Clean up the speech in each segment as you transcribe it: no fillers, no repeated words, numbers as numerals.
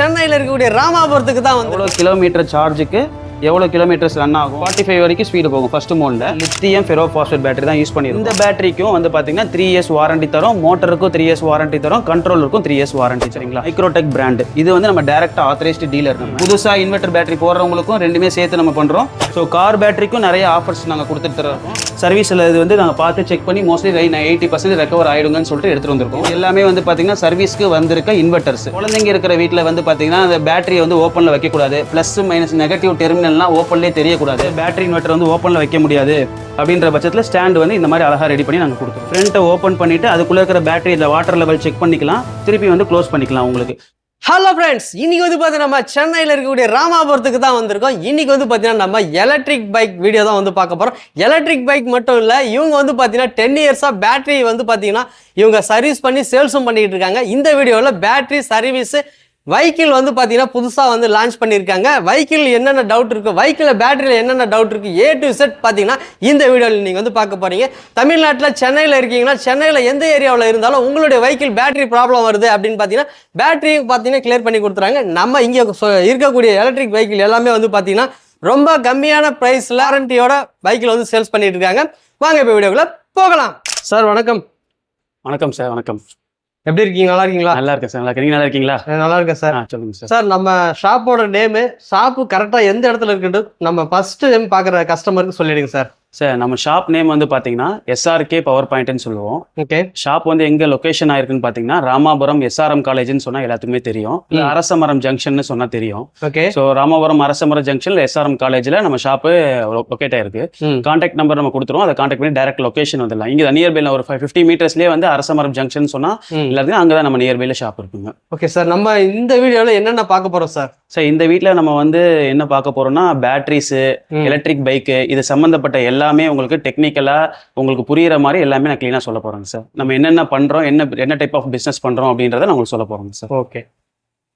சென்னையில் இருக்கக்கூடிய ராமாபுரத்துக்கு தான் வந்து. எவ்வளோ கிலோமீட்டர் சார்ஜுக்கு எவ்வளோ கிலோமீட்டர்ஸ் ரன் ஆகும் 45 வரைக்கும் ஸ்பீடு போகும். ஃபர்ஸ்ட் மோடில் லித்தியம் ஃபெரோபாஸ்பேட் பேட்டரி தான் யூஸ் பண்ணிருக்கோம். இந்த பேட்டரிக்கும் வந்து பார்த்தீங்கன்னா 3 years வாரண்டி தரும், மோட்டருக்கும் 3 years வாரண்டி தரும், கண்ட்ரோலருக்கும் 3 years வாரண்டி. சரிங்களா? மைக்ரோடெக் பிராண்ட் இது வந்து நம்ம டேரக்டாக ஆத்தரைஸ்டு டீலர். புதுசாக இன்வெர்டர் பேட்டரி போடுறவங்களுக்கும் ரெண்டுமே சேர்த்து நம்ம பண்ணுறோம். ஸோ கார் பேட்டரிக்கும் நிறைய ஆஃபர்ஸ் நாங்கள் கொடுத்துட்டு தரோம். சர்வீஸில் இது வந்து நாங்கள் பார்த்து செக் பண்ணி மோஸ்ட்லி 80% ரெக்கவர் ஆகிடுங்கன்னு சொல்லிட்டு எடுத்துகிட்டு வந்திருக்கோம். எல்லாமே வந்து பார்த்தீங்கன்னா சர்வீஸ்க்கு வந்திருக்க இன்வெர்டர்ஸ். குழந்தைங்க இருக்கிற வீட்டில் வந்து பார்த்தீங்கன்னா அந்த பேட்டரியை வந்து ஓப்பனில் வைக்கக்கூடாது. ப்ளஸ் மைனஸ் நெகட்டிவ் டெர்மினல்லாம் ஓப்பன்லேயே தெரியக்கூடாது. பேட்டரி இன்வெர்டர் வந்து ஓப்பனில் வைக்க முடியாது அப்படின்ற பட்சத்தில் ஸ்டாண்ட் வந்து இந்த மாதிரி அழகாக ரெடி பண்ணி நாங்கள் கொடுத்துருவோம். ஃப்ரண்ட்டை ஓப்பன் பண்ணிவிட்டு அதுக்குள்ளே இருக்கிற பேட்டரி இந்த வாட்டர் லெவல் செக் பண்ணிக்கலாம், திருப்பி வந்து க்ளோஸ் பண்ணிக்கலாம் உங்களுக்கு. ஹலோ ஃப்ரெண்ட்ஸ், இன்னைக்கு வந்து பார்த்தீங்கன்னா நம்ம சென்னையில் இருக்கக்கூடிய ராமாபுரத்துக்கு தான் வந்திருக்கோம். இன்னைக்கு வந்து பார்த்தீங்கன்னா நம்ம எலக்ட்ரிக் பைக் வீடியோ தான் வந்து பார்க்க போகிறோம். எலக்ட்ரிக் பைக் மட்டும் இல்லை, இவங்க வந்து பார்த்தீங்கன்னா 10 years பேட்டரி வந்து பார்த்தீங்கன்னா இவங்க சர்வீஸ் பண்ணி சேல்ஸும் பண்ணிட்டு இருக்காங்க. இந்த வீடியோவில் பேட்டரி சர்வீஸ் வெஹிக்கிள் வந்து பார்த்தீங்கன்னா புதுசாக வந்து லான்ச் பண்ணியிருக்காங்க. வெஹிக்கிள் என்னென்ன டவுட் இருக்குது, வெஹிக்கிளில் பேட்டரியில் என்னென்ன டவுட் இருக்குது, A to Z பார்த்தீங்கன்னா இந்த வீடியோவில் நீங்கள் வந்து பார்க்க போகிறீங்க. தமிழ்நாட்டில் சென்னையில் இருக்கீங்கன்னா, சென்னையில் எந்த ஏரியாவில் இருந்தாலும் உங்களுடைய வெஹிக்கிள் பேட்டரி ப்ராப்ளம் வருது அப்படின்னு பார்த்தீங்கன்னா பேட்டரியும் பார்த்தீங்கன்னா கிளியர் பண்ணி கொடுத்துறாங்க. நம்ம இங்கே இருக்கக்கூடிய எலக்ட்ரிக் வெஹிக்கிள் எல்லாமே வந்து பார்த்தீங்கன்னா ரொம்ப கம்மியான ப்ரைஸில் வாரண்டியோட வெஹிக்கிள் வந்து சேல்ஸ் பண்ணிட்டு இருக்காங்க. வாங்க இப்போ வீடியோக்குள்ள போகலாம். சார் வணக்கம். வணக்கம் சார். வணக்கம். எப்படி இருக்கீங்க? நல்லா இருக்கீங்களா? நல்லா இருக்கேன் சார். நல்லா இருக்கீங்க? நல்லா இருக்கீங்களா? நல்லா இருக்கேன் சார். சொல்லுங்க சார். சார், நம்ம ஷாப்போட நேமு, ஷாப்பு கரெக்டாக எந்த இடத்துல இருக்குன்னு நம்ம ஃபர்ஸ்ட் டைம் பார்க்குற கஸ்டமருக்கு சொல்லிடுங்க சார். சார், நம்ம ஷாப் நேம் வந்து பார்த்தீங்கன்னா SRK பவர் பாயிண்ட்னு சொல்லுவோம். ஓகே. ஷாப் வந்து எங்கே லொக்கேஷன் ஆயிருக்குன்னு பார்த்தீங்கன்னா ராமாபுரம் SRM காலேஜ்னு சொன்னால் எல்லாத்துக்குமே தெரியும், இல்லை அரசமரம் ஜங்ஷன் சொன்னால் தெரியும். ஓகே. ஸோ ராமாபுரம் அரசமரம் ஜங்ஷனில் SRM காலேஜில் நம்ம ஷாப்பு லொக்கேட் ஆயிருக்கு. கான்டாக்ட் நம்பர் நம்ம கொடுத்துருவோம், அதை கான்டாக்ட் பண்ணி டேரக்ட் லொக்கேஷன் வந்துடலாம். இங்கே நியர்பைல ஒரு 50 மீட்டர்ஸ்லேயே வந்து அரசமரம் ஜங்ஷன் சொன்னால் எல்லாத்துக்கும் அங்கே தான் நம்ம நியர்பைல ஷாப் இருக்குங்க. ஓகே சார், நம்ம இந்த வீடியோவில் என்னென்ன பார்க்க போகிறோம் சார்? சார், இந்த வீட்டில் நம்ம வந்து என்ன பார்க்க போறோம்னா பேட்டரிஸு, எலக்ட்ரிக் பைக்கு, இது சம்மந்தப்பட்ட எல்லாமே உங்களுக்கு டெக்னிக்கலாக உங்களுக்கு புரியுற மாதிரி எல்லாமே நான் க்ளீனாக சொல்ல போகிறேங்க சார். நம்ம என்னென்ன பண்ணுறோம், என்ன டைப் ஆஃப் பிஸ்னஸ் பண்ணுறோம் அப்படின்றத நான் உங்களுக்கு சொல்ல போகிறோங்க சார். ஓகே,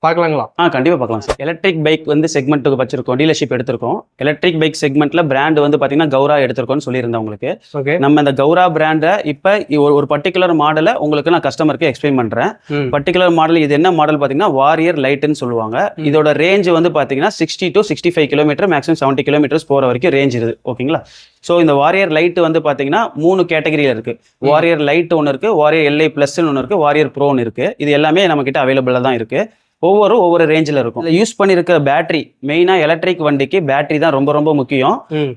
பார்க்கலாங்களா? கண்டிப்பாக பார்க்கலாம் சார். எலக்ட்ரிக் பைக் வந்து செக்மெண்ட்டுக்கு வச்சிருக்கோம், டீலர்ஷிப் எடுத்திருக்கோம். எலக்ட்ரிக் பைக் செக்மெண்ட்ல பிராண்ட் வந்து பார்த்தீங்கன்னா கௌரா எடுத்திருக்கோம்னு சொல்லியிருந்தேன் உங்களுக்கு. ஓகே. நம்ம இந்த கௌரா பிராண்டை இப்போ ஒரு பர்டிகுலர் மாடலை உங்களுக்கு நான் கஸ்டமருக்கு எக்ஸ்பிளைன் பண்ணுறேன். பர்டிகுலர் மாடல் இது என்ன மாடல் பார்த்தீங்கன்னா வாரியர் லைட்டுன்னு சொல்லுவாங்க. இதோட ரேஞ்ச் வந்து பார்த்தீங்கன்னா 60 to 65 கிலோமீட்டர், மேக்ஸிமம் 70 கிலோமீட்டர்ஸ் போகிற வரைக்கும் ரேஞ்ச் இருக்குது. ஓகேங்களா? ஸோ இந்த வாரியர் லைட் வந்து பார்த்தீங்கன்னா 3 கேட்டகரியில் இருக்குது. வாரியர் லைட் ஒன்று இருக்குது, வாரியர் LI ப்ளஸ்ன்னு ஒன்று இருக்குது, வாரியர் ப்ரோன்னு இருக்குது. இது எல்லாமே நம்மக்கிட்ட அவைலபிளாக தான் இருக்குது. ஒவ்வொரு ரேஞ்சில் இருக்கும். யூஸ் பண்ணியிருக்கிற பேட்டரி, மெயினாக எலக்ட்ரிக் வண்டிக்கு பேட்டரி தான் ரொம்ப ரொம்ப முக்கியம்.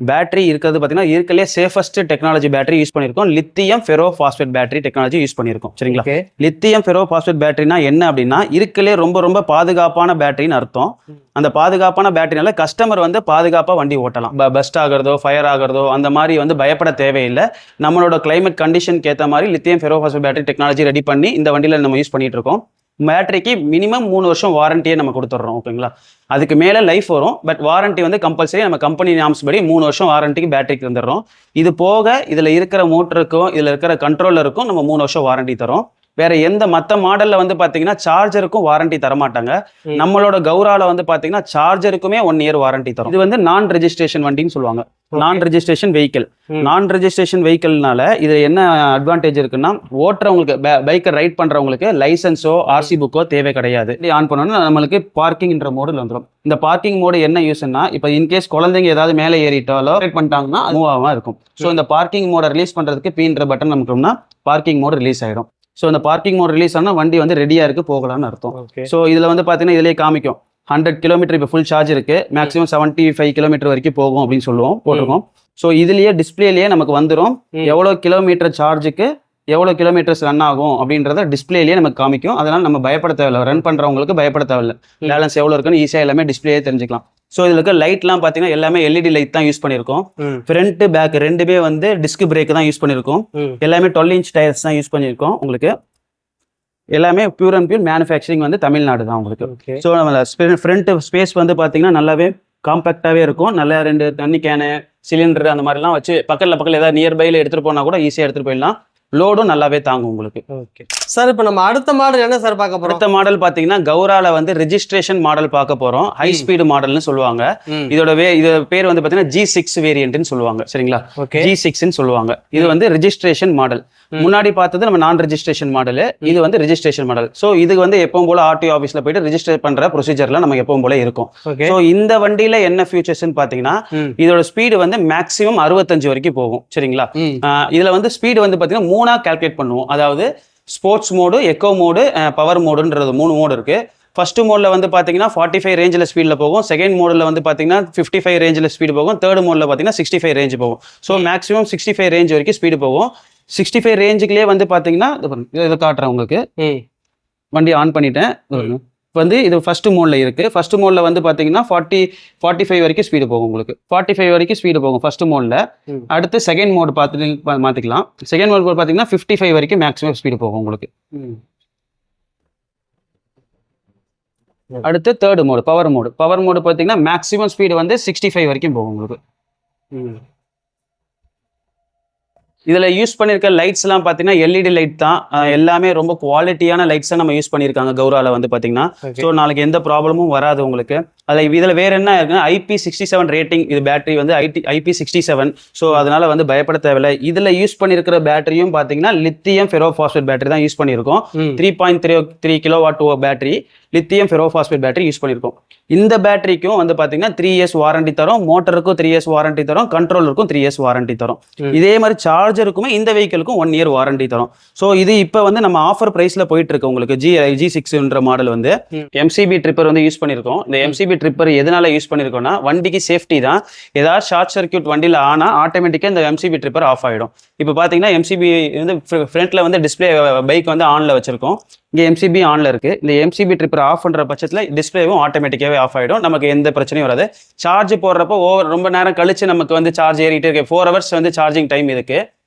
பேட்டரி இருக்கிறது பார்த்தீங்கன்னா இருக்கலே சேஃபஸ்ட் டெக்னாலஜி பேட்டரி யூஸ் பண்ணியிருக்கோம். Lithium ferrophosphate battery technology use பண்ணியிருக்கோம். சரிங்களா? லித்தியம் ஃபெரோபாஸ்பேட் பேட்டரினா என்ன அப்படின்னா இருக்கலே ரொம்ப ரொம்ப பாதுகாப்பான பேட்டரின்னு அர்த்தம். அந்த பாதுகாப்பான பேட்டரினால கஸ்டமர் வந்து பாதுகாப்பாக வண்டி ஓட்டலாம். பஸ்ட் ஆகிறதோ ஃபயர் ஆகிறதோ அந்த மாதிரி வந்து பயப்பட தேவையில்லை. நம்மளோட கிளைமேட் கண்டிஷனுக்கு ஏற்ற மாதிரி lithium ferrophosphate battery technology ready பண்ணி இந்த வண்டியில் நம்ம யூஸ் பண்ணிட்டு இருக்கோம். பேட்டரிக்கு மினிமம் 3 வருஷம் வாரண்டியே நம்ம கொடுத்துட்றோம். ஓகேங்களா? அதுக்கு மேலே லைஃப் வரும், பட் வாரண்டி வந்து கம்பல்சரி நம்ம கம்பெனி நாம்ஸ் படி 3 வருஷம் வாரண்டிக்கு பேட்டரிக்கு வந்துடுறோம். இது போக இதில் இருக்கிற மோட்டருக்கும் இதில் இருக்கிற கண்ட்ரோலருக்கும் நம்ம 3 வருஷம் வாரண்டி தரோம். வேற எந்த மற்ற மாடல்ல வந்து பாத்தீங்கன்னா சார்ஜருக்கும் வாரண்டி தர மாட்டாங்க. நம்மளோட கௌரால வந்து பாத்தீங்கன்னா சார்ஜருக்குமே 1 year வாரண்டி தரும். இது வந்து நான் ரெஜிஸ்ட்ரேஷன் வண்டின்னு சொல்லுவாங்க. நான் ரெஜிஸ்ட்ரேஷன் வெஹிக்கிள். நான் ரெஜிஸ்ட்ரேஷன் வெஹிக்கிள்னால இது என்ன அட்வான்டேஜ் இருக்குன்னா, ஓட்டுறவங்களுக்கு பைக்கை ரைட் பண்றவங்களுக்கு லைசன்ஸோ RC புக்கோ தேவை கிடையாது. ஆன் பண்ணோம்னா நம்மளுக்கு பார்க்கிங்ன்ற மோடில் வந்துடும். இந்த பார்க்கிங் மோடு என்ன யூஸ்னா, இப்போ இன்கேஸ் குழந்தைங்க ஏதாவது மேலே ஏறிட்டாலோ ரைட் பண்ணிட்டாங்கன்னா மூவ் ஆகாம இருக்கும். ஸோ இந்த பார்க்கிங் மோடை ரிலீஸ் பண்றதுக்கு பீன்ற பட்டன் நமக்குன்னா பார்க்கிங் மோடு ரிலீஸ் ஆயிடும். ஸோ இந்த பார்க்கிங் மோட் ரிலீஸ் ஆனால் வண்டி வந்து ரெடியாக இருக்குது, போகலான்னு அர்த்தம். ஸோ இதில் வந்து பார்த்தீங்கன்னா இதிலே காமிக்கும் 100 கிலோமீட்டர் இப்போ ஃபுல் சார்ஜ் இருக்குது, மேக்ஸிமம் 75 கிலோமீட்டர் வரைக்கும் போகும் அப்படின்னு சொல்லுவோம், போட்டிருக்கோம். ஸோ இதுலேயே டிஸ்பிளேலேயே நமக்கு வந்துடும் எவ்வளோ கிலோமீட்டர் சார்ஜுக்கு எவ்வளோ கிலோமீட்டர்ஸ் ரன் ஆகும் அப்படின்றத டிஸ்பிளேலேயே நமக்கு காமிக்கும். அதனால் நம்ம பயப்பட தேவையில்லை, ரன் பண்ணுறவங்களுக்கு பயப்பட தேவையில்லை. பேலன்ஸ் எவ்வளோ இருக்குன்னு ஈஸியாக எல்லாமே டிஸ்பிளேயே தெரிஞ்சுக்கலாம். ஸோ இதில் இருக்க லைட்லாம் பார்த்தீங்கன்னா எல்லாமே LED லைட் தான் யூஸ் பண்ணியிருக்கோம். ஃப்ரண்ட் பேக் ரெண்டுமே வந்து டிஸ்க் பிரேக் தான் யூஸ் பண்ணியிருக்கோம். எல்லாமே 12 inch டயர்ஸ் தான் யூஸ் பண்ணியிருக்கோம். உங்களுக்கு எல்லாமே பியூர் அண்ட் பியூர் மேனுஃபேக்சரிங் வந்து தமிழ்நாடு தான் உங்களுக்கு. ஸோ நம்ம ஃப்ரண்ட் ஸ்பேஸ் வந்து பார்த்தீங்கன்னா நல்லாவே காம்பேக்டாகவே இருக்கும். நல்லா 2 தண்ணி கேனு, சிலிண்டர் அந்த மாதிரிலாம் வச்சு பக்கத்தில் ஏதாவது நியர்பையில் எடுத்துகிட்டு போனால் கூட ஈஸியாக எடுத்துகிட்டு போயிடலாம். லோடும் நல்லாவே தாங்கும் உங்களுக்கு. ஓகே சார், இப்போ நம்ம அடுத்த மாடல் என்ன சார் பார்க்க போறோம்? அடுத்த மாடல் பாத்தீங்கன்னா கௌரால வந்து ரெஜிஸ்ட்ரேஷன் மாடல் பார்க்க போறோம். ஹை ஸ்பீடு மாடல்னு சொல்லுவாங்க. இதோட பேர் வந்து பாத்தீங்கன்னா G6 வேரியன்ட்னு சொல்லுவாங்க. சரிங்களா, G6ன்னு சொல்லுவாங்க. இது வந்து ரெஜிஸ்ட்ரேஷன் மாடல். முன்னாடி பார்த்தது நம்ம நான் ரெஜிஸ்ட்ரேஷன் மாடல், இது வந்து ரெஜிஸ்ட்ரேஷன் மாடல். ஸோ இது வந்து எப்பவும் போல ஆர்டிஓ ஆஃபீஸ்ல போயிட்டு ரெஜிஸ்டர் பண்ற ப்ரொசீஜர்ல நம்ம எப்பவும் போல இருக்கும். ஸோ இந்த வண்டியில என்ன ஃபியூச்சர்ஸ்ன்னு பாத்தீங்கன்னா இதோட ஸ்பீடு வந்து மேக்ஸிமம் 65 வரைக்கும் போகும். சரிங்களா, இதுல வந்து ஸ்பீடு வந்து பாத்தீங்கன்னா 3ஆ கால்குலேட் பண்ணுவோம். அதாவது sports mode, eco mode, power மோடுன்றது 3 மோடு இருக்கு. ஃபர்ஸ்ட் மோட்ல வந்து பாத்தீங்கன்னா 45 ரேஞ்சில் ஸ்பீட்ல போகும். செகண்ட் மோட்ல வந்து பாத்தீங்கன்னா 55 ரேஞ்சில் ஸ்பீடு போகும். தேர்ட் மோட்ல பாத்தீங்கன்னா 65 ரேஞ்ச் போகும். ஸோ மேக்ஸிமம் 65 ரேஞ்ச் வரைக்கும் ஸ்பீடு போகும். 65 ரேஞ்சுக்குள்ளே வந்து பாத்தீங்கன்னா இதை காட்டுறேன் உங்களுக்கு. வண்டி ஆன் பண்ணிட்டேன். வந்து இது ஃபர்ஸ்ட் மோட்ல இருக்கு. ஃபர்ஸ்ட் மோட்ல வந்து பாத்தீங்கன்னா 45 வரைக்கும் ஸ்பீடு போகும் உங்களுக்கு. 45 வரைக்கும் ஸ்பீடு போகும் ஃபர்ஸ்ட் மோட்ல. அடுத்து செகண்ட் மோட் மாத்திக்கலாம். செகண்ட் மோட் பாத்தீங்கன்னா 55 வரைக்கும் மேக்ஸிமம் ஸ்பீடு போகும் உங்களுக்கு. அடுத்து third mode power mode. Power mode பாத்தீங்கன்னா மேக்ஸிமம் ஸ்பீடு வந்து 65 வரைக்கும் போகும் உங்களுக்கு. இதுல யூஸ் பண்ணிருக்க லைட்ஸ் எல்லாம் பாத்தீங்கன்னா எல்இடி லைட் தான். எல்லாமே ரொம்ப குவாலிட்டியான லைட்ஸ் நம்ம யூஸ் பண்ணிருக்காங்க கௌரால வந்து பாத்தீங்கன்னா. ஸோ நாளைக்கு எந்த ப்ராப்ளமும் வராது உங்களுக்கு. இதுல வேற என்ன இருக்குன்னா IP67 ரேட்டிங். இது பேட்டரி வந்து IP67. ஸோ அதனால வந்து பயப்பட தேவையில்லை. இதுல யூஸ் பண்ணிருக்கிற பேட்டரியும் பாத்தீங்கன்னா லித்தியம் ஃபெரோபாஸ்பேட் பேட்டரி தான் யூஸ் பண்ணிருக்கோம். 3.3 kilowatt battery lithium ferrophosphate battery use பண்ணிருக்கோம். இந்த பேட்டரிக்கும் வந்து பாத்தீங்கன்னா 3 இயர்ஸ் வாரண்டி தரும். மோட்டருக்கும் 3 இயர்ஸ் வாரண்டி தரும். கண்ட்ரோலருக்கும் 3 இயர்ஸ் வாரண்டி தரும். இதே மாதிரி சார்ஜருக்குமே இந்த வெஹிக்கிளுக்கும் 1 இயர் வாரண்டி தரும். ஸோ இது இப்போ வந்து நம்ம ஆஃபர் பிரைஸ்ல போயிட்டு இருக்கு உங்களுக்கு. G6ன்ற மாடல் வந்து MCB ட்ரிப்பர் வந்து யூஸ் பண்ணிருக்கோம். இந்த MCB ட்ரிப்பர் எதனால யூஸ் பண்ணிருக்கோம்னா வண்டிக்கு சேஃப்டி தான். ஏதாவது ஷார்ட் சர்க்யூட் வண்டியில ஆனா ஆட்டோமேட்டிக்கா இந்த MCB ட்ரிப்பர் ஆஃப் ஆயிடும். இப்போ பாத்தீங்கன்னா MCB வந்து ஃப்ரண்ட்ல வந்து டிஸ்பிளே பைக் வந்து ஆன்ல வச்சிருக்கோம். இங்கே MCB ஆன்ல இருக்கு. இந்த MCB ட்ரிப்பர் ஆஃப் பண்ற பட்சத்தில் டிஸ்பிளேவும் ஆட்டோமேட்டிக்காவே ஆஃப் ஆயிடும். நமக்கு எந்த பிரச்சனையும் வராது. சார்ஜ் போடுறப்போ ரொம்ப நேரம் கழிச்சு நமக்கு வந்து சார்ஜ் ஏறிட்டே இருக்கு. 4 ஹவர்ஸ் வந்து சார்ஜிங் டைம் இருக்கு.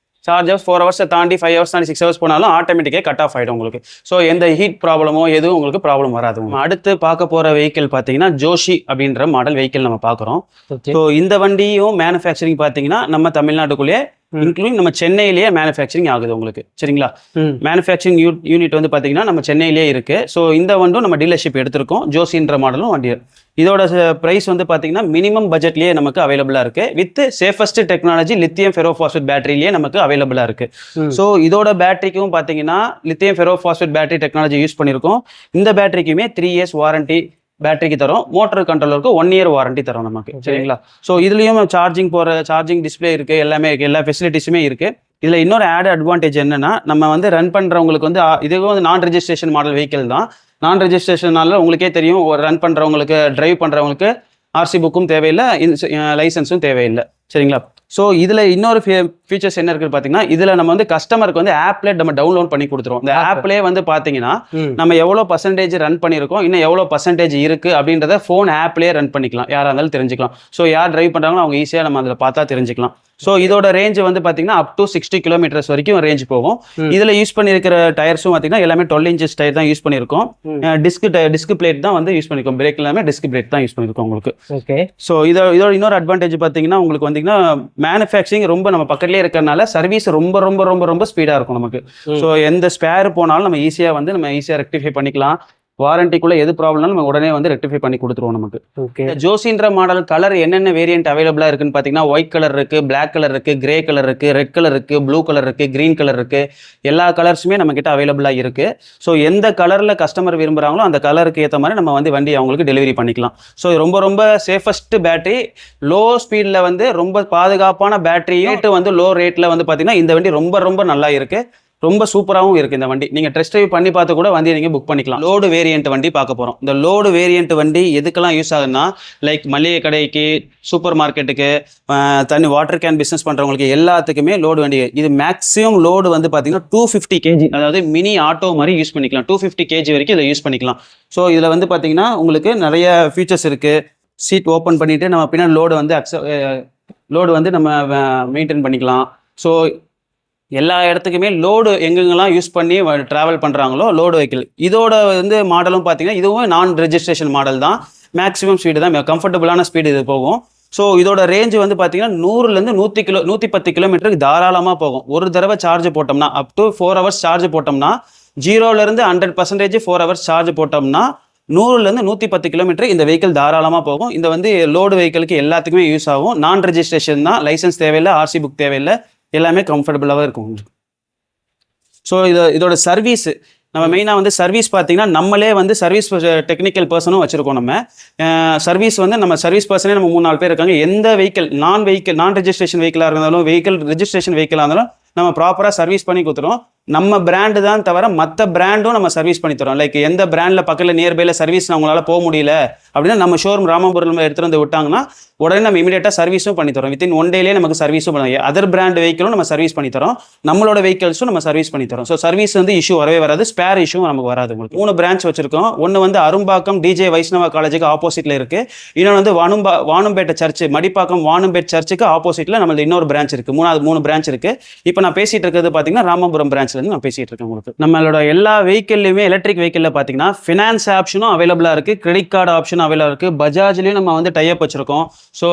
சார்ஜ் 4 ஹவர்ஸை தாண்டி 5 ஹவர்ஸ் தாண்டி 6 ஹவர்ஸ் போனாலும் ஆட்டோமேட்டிக்காக கட் ஆஃப் ஆகிடும் உங்களுக்கு. ஸோ எந்த ஹீட் ப்ராப்ளமோ எதுவும் உங்களுக்கு ப்ராப்ளம் வராது. அடுத்து பார்க்க போகிற வெஹிக்கிள் பார்த்தீங்கன்னா ஜோஷி அப்படின்ற மாடல் வெஹிக்கிள் நம்ம பார்க்குறோம். ஸோ இந்த வண்டியும் மேனுஃபேக்சரிங் பார்த்தீங்கன்னா நம்ம தமிழ்நாட்டுக்குள்ளேயே இன்க்ளூடிங் நம்ம சென்னையிலேயே மேனுஃபேக்சரிங் ஆகுது உங்களுக்கு. சரிங்களா, மேனுஃபேக்சரிங் யூனிட் வந்து பார்த்தீங்கன்னா நம்ம சென்னையிலேயே இருக்கு. ஸோ இந்த வண்டும் நம்ம டீலர்ஷிப் எடுத்திருக்கோம். ஜோஷின்ற மாடலும் வண்டி. இதோட பிரைஸ் வந்து பார்த்தீங்கன்னா மினிமம் பட்ஜெட்லேயே நமக்கு அவைலபிளாக இருக்கு. With safest technology lithium ferrophosphate பேட்டரியிலேயே நமக்கு அவைலபிளாக இருக்கு. ஸோ இதோட பேட்டரிக்கும் பார்த்தீங்கன்னா lithium ferrophosphate battery technology use பண்ணியிருக்கோம். இந்த பேட்டரிக்குமே 3 இயர்ஸ் வாரண்டி பேட்டரிக்கு தரும். மோட்டர் கண்ட்ரோலருக்கு 1 இயர் வாரண்டி தரும் நமக்கு. சரிங்களா, ஸோ இதுலயும் சார்ஜிங் டிஸ்பிளே இருக்கு. எல்லாமே இருக்கு. எல்லா ஃபெசிலிட்டிஸுமே இருக்கு. இதுல இன்னொரு ஆட் அட்வான்டேஜ் என்னன்னா நம்ம வந்து ரன் பண்றவங்களுக்கு வந்து இதுவும் வந்து நான் ரெஜிஸ்ட்ரேஷன் மாடல் வெஹிக்கிள் தான். நான் ரெஜிஸ்ட்ரேஷனால உங்களுக்கே தெரியும், ரன் பண்றவங்களுக்கு டிரைவ் பண்றவங்களுக்கு RC புக்கும் தேவையில்லை, லைசன்ஸும் தேவையில்லை. சரிங்களா, ஸோ இதில் இன்னொரு ஃபீச்சர்ஸ் என்ன இருக்குன்னு பார்த்தீங்கன்னா இதில் நம்ம வந்து கஸ்டமருக்கு வந்து ஆப்ல நம்ம டவுன்லோட் பண்ணி கொடுத்துருவோம். இந்த ஆப்லேயே வந்து பார்த்தீங்கன்னா நம்ம எவ்வளோ பர்சன்டேஜ் ரன் பண்ணியிருக்கோம், இன்னும் எவ்வளோ பர்சன்டேஜ் இருக்கு அப்படின்றத ஃபோன் ஆப்லேயே ரன் பண்ணிக்கலாம். யாராக இருந்தாலும் தெரிஞ்சுக்கலாம். ஸோ யார் டிரைவ் பண்ணுறாங்களோ அவங்க ஈஸியாக நம்ம அதில் பார்த்தா தெரிஞ்சுக்கலாம். ஸோ இதோட ரேஞ்ச் வந்து பார்த்தீங்கன்னா அப் டு 60 கிலோமீட்டர்ஸ் வரைக்கும் ரேஞ்ச் போகும். இதில் யூஸ் பண்ணியிருக்கிற டயர்ஸும் பார்த்தீங்கன்னா எல்லாமே 12 இன்ச்சஸ் டயர் தான் யூஸ் பண்ணியிருக்கோம். டிஸ்க் பிளேட் தான் வந்து யூஸ் பண்ணியிருக்கோம். பிரேக் எல்லாமே டிஸ்க் பிளேட் தான் யூஸ் பண்ணியிருக்கோம் உங்களுக்கு. ஓகே, ஸோ இதோட இன்னொரு அட்வான்டேஜ் பார்த்தீங்கன்னா உங்களுக்கு வந்தீங்கன்னா மேனுஃபேக்சரிங் ரொம்ப நம்ம பக்கத்துலேயே இருக்கிறதுனால சர்வீஸ் ரொம்ப ரொம்ப ரொம்ப ரொம்ப ஸ்பீடாக இருக்கும் நமக்கு. ஸோ எந்த ஸ்பேர் போனாலும் நம்ம ஈஸியாக ரெக்டிஃபை பண்ணிக்கலாம். வாரண்டிக்குள்ள எது ப்ராப்ளம்னாலும் நம்ம உடனே வந்து ரெக்டிஃபை பண்ணி கொடுத்துருவோம் நமக்கு. ஓகே, ஜோஷின்ற மாடல் கலர் என்னென்ன வேரியன்ட் அவைலபிளா இருக்குன்னு பார்த்தீங்கன்னா ஒயிட் கலர் இருக்கு, பிளாக் கலர் இருக்கு, கிரே கலர் இருக்கு, ரெட் கலர் இருக்கு, ப்ளூ கலர் இருக்கு, கிரீன் கலர் இருக்கு. எல்லா கலர்ஸுமே நம்ம கிட்ட அவைலபிளா இருக்கு. ஸோ எந்த கலர்ல கஸ்டமர் விரும்புறாங்களோ அந்த கலருக்கு ஏற்ற மாதிரி நம்ம வந்து வண்டி அவங்களுக்கு டெலிவரி பண்ணிக்கலாம். ஸோ ரொம்ப ரொம்ப சேஃபஸ்ட் பேட்டரி, லோ ஸ்பீட்ல வந்து ரொம்ப பாதுகாப்பான பேட்டரி, ரேட்டு வந்து லோ ரேட்ல வந்து பார்த்தீங்கன்னா இந்த வண்டி ரொம்ப ரொம்ப நல்லா இருக்கு. ரொம்ப சூப்பராகவும் இருக்குது இந்த வண்டி. நீங்கள் டெஸ்ட் ட்ரைவ் பண்ணி பார்த்து கூட வண்டியை நீங்கள் புக் பண்ணிக்கலாம். லோடு வேரியன்ட் வண்டி பார்க்க போகிறோம். இந்த லோடு வேரியன்ட் வண்டி எதுக்கெல்லாம் யூஸ் ஆகுதுன்னா லைக் மளிகை கடைக்கு, சூப்பர் மார்க்கெட்டுக்கு, தண்ணி வாட்டர் கேன் பிஸ்னஸ் பண்ணுறவங்களுக்கு எல்லாத்துக்குமே லோடு வண்டி. இது மேக்ஸிமம் லோடு வந்து பார்த்தீங்கன்னா 250 kg, அதாவது மினி ஆட்டோ மாதிரி யூஸ் பண்ணிக்கலாம். 250 kg வரைக்கும் இதை யூஸ் பண்ணிக்கலாம். ஸோ இதில் வந்து பார்த்தீங்கன்னா உங்களுக்கு நிறைய ஃபீச்சர்ஸ் இருக்குது. சீட் ஓப்பன் பண்ணிவிட்டு நம்ம பின்னாடி லோடு வந்து நம்ம மெயின்டைன் பண்ணிக்கலாம். ஸோ எல்லா இடத்துக்குமே லோடு எங்கெங்கெல்லாம் யூஸ் பண்ணி ட்ராவல் பண்ணுறாங்களோ லோடு வெஹிக்கிள். இதோட வந்து மாடலும் பார்த்தீங்கன்னா இதுவும் நான் ரெஜிஸ்ட்ரேஷன் மாடல் தான். மேக்ஸிமம் ஸ்பீடு தான், கம்ஃபர்டபுளான ஸ்பீடு இது போகும். ஸோ இதோட ரேஞ்ச் வந்து பார்த்தீங்கன்னா 100லேருந்து 110 கிலோமீட்டருக்கு தாராளமாக போகும். ஒரு தடவை சார்ஜ் போட்டோம்னா அப் டு 4 ஹவர்ஸ் சார்ஜ் போட்டோம்னா 0லேருந்து 100% 4 ஹவர்ஸ் சார்ஜ் போட்டோம்னா 100லேருந்து 110 கிலோமீட்டர் இந்த வெஹிக்கிள் தாராளமாக போகும். இந்த வந்து லோடு வெஹிக்கிளுக்கு எல்லாத்துக்குமே யூஸ் ஆகும். நான் ரெஜிஸ்ட்ரேஷன் தான், லைசன்ஸ் தேவையில்லை, ஆர்சி புக் தேவையில்லை, எல்லாமே கம்ஃபர்டபுளாக இருக்கும். ஸோ இதோட சர்வீஸ் நம்ம மெயினாக வந்து சர்வீஸ் பார்த்தீங்கன்னா நம்மளே வந்து சர்வீஸ் டெக்னிக்கல் பர்சனும் வச்சுருக்கோம். நம்ம சர்வீஸ் வந்து நம்ம சர்வீஸ் பர்சனே நம்ம 3-4 பேர் இருக்காங்க. எந்த வெஹிக்கிள் நான் ரெஜிஸ்ட்ரேஷன் வெஹிக்கிளாக இருந்தாலும் ரெஜிஸ்ட்ரேஷன் வெஹிக்கிளாக இருந்தாலும் நம்ம ப்ராப்பராக சர்வீஸ் பண்ணி கொடுத்துருவோம். நம்ம பிராண்டு தான் தவிர மற்ற பிராண்டும் நம்ம சர்வீஸ் பண்ணி தரோம். லைக் எந்த பிராண்டில் பக்கத்தில் நியர்பையில் சர்வீஸ் அவங்களால போக முடியல அப்படின்னா நம்ம ஷோரூம் ராமபுரம் எடுத்துகிட்டு வந்து விட்டாங்கன்னா உடனே நம்ம இமீடியட்டாக சர்வீஸும் பண்ணி தரோம். வித்தின் 1 டேலேயே நமக்கு சர்வீஸும் பண்ணுவோம். அதர் பிராண்ட் வெஹிக்கிளும் நம்ம சர்வீஸ் பண்ணி தரோம், நம்மளோட வெஹிக்கிள்ஸும் நம்ம சர்வீஸ் பண்ணி தரோம். ஸோ சர்வீஸ் வந்து இஷ்யூ வரவே வராது, ஸ்பேர் இஷ்யூ நமக்கு வராது. உங்களுக்கு 3 பிரான்ச் வச்சிருக்கோம். ஒன்று வந்து அரும்பாக்கம் டிஜே வைஷ்ணவா காலேஜுக்கு ஆப்போசிட்டில் இருக்குது. இன்னொன்று வந்து வானும்பேட்டை சர்ச்சு, மடிப்பாக்கம் வானும்பேட் சர்ச்சுக்கு ஆப்போசிட்டில் நம்மளுக்கு இன்னொரு பிரான்ச் இருக்குது. 3 பிரான்ச் இருக்குது. இப்போ நான் பேசிட்டு இருக்கிறது பார்த்தீங்கன்னா ராமபுரம் பிரான்ச்லேருந்து நான் பேசிட்டு இருக்கேன். உங்களுக்கு நம்மளோட எல்லா வெஹிக்கிள்லையுமே எலக்ட்ரிக் வெஹிக்கிளில் பார்த்தீங்கன்னா ஃபினான்ஸ் ஆப்ஷனும் அவைலபிளாக இருக்குது, கிரெடிட் கார்டு ஆப்ஷனும் அவைலபிளாக இருக்குது. பஜாஜ்லேயும் நம்ம வந்து டைப் வச்சிருக்கோம். ஸோ